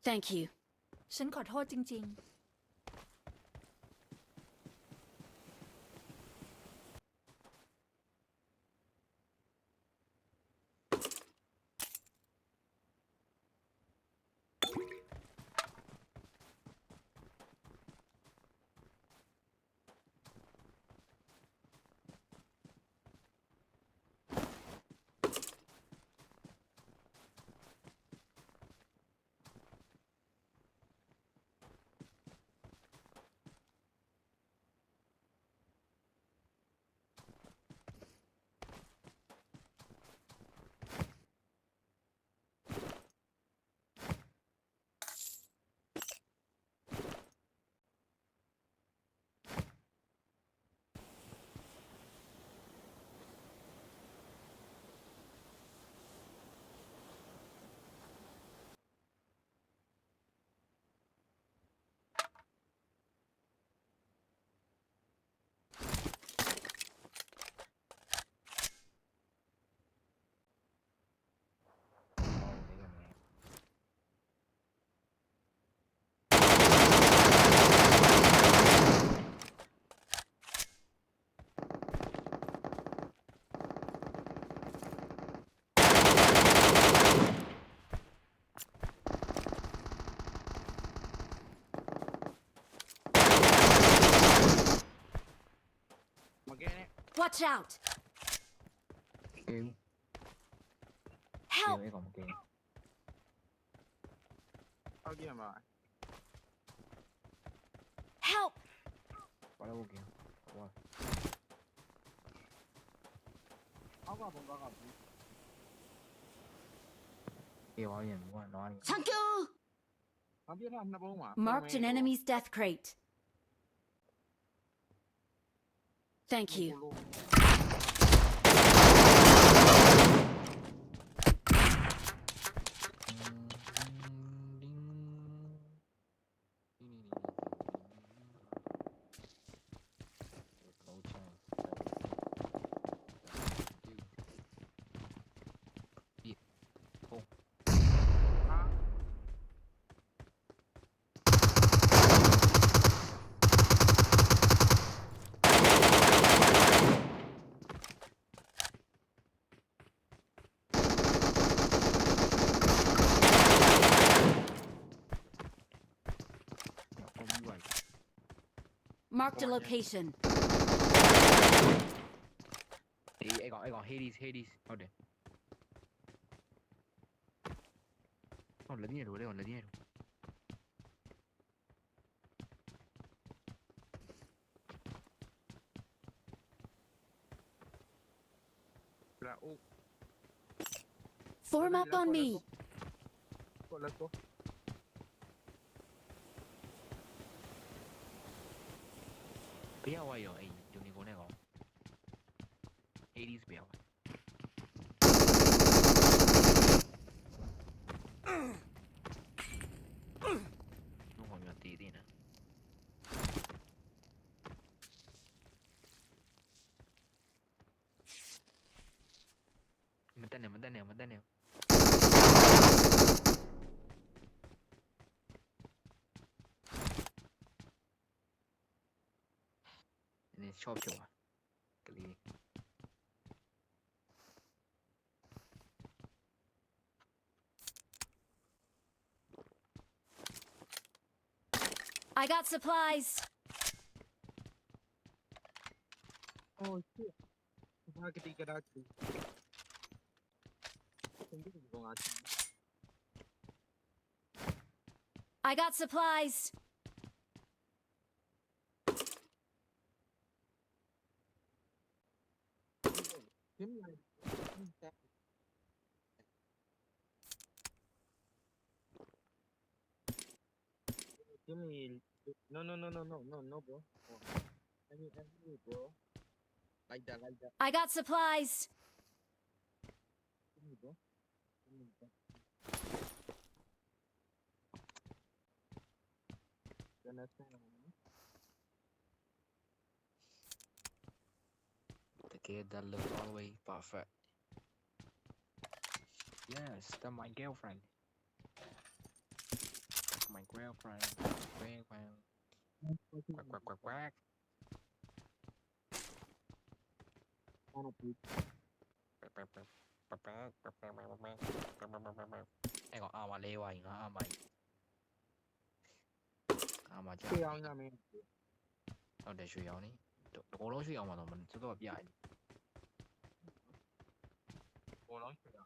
Thank you. ฉันขอโทษจริง Watch out! เกม Help! ไอ้ของเกม เข้าเยี่ยมมา Help! พอแล้วเกมว่า เอาว่าผมก็กับ เกมว่าอย่างว่าน้อย Thank you! ทำเพี้ยนนะบ้งหว่า Marked an enemy's death crate. Thank you. ก็ไม่ไหว Marked a location. ไอ้ก่อนเฮดิสเอาเดี๋ยวเอาละเนี่ยดูได้ก่อนละเนี่ยดู แล้วอุ๊ Form up on me. กดแล้วก็ 不要啊有哎，有你讲那个，Hades 不要啊。弄好要低点呢。มันได้แนวนี่ชอบจังวะกะลี I got supplies. โอ้ยเชี่ยมากระดิกระดาษดีผมก็อยู่ตรงนั้น I got supplies. ยิ้มเลยยิ้มมี no bro any bro like that I got supplies. give me bro give me bro you understand Together love always perfect. Yes, that's my girlfriend. mày queo friend queo queo ก็คือ quack quack quack quack การเอาไป quack quack quack quack quack quack quack quack quack quack quack ไอ้ก็เอามาเลวอีกเอามาเอามาจ้า 需要下面ဟုတ်တယ်ရွှေရောင်နေတကောလုံးရွှေရောင်မှာတော့မစတော့ပြရတယ် 我老需要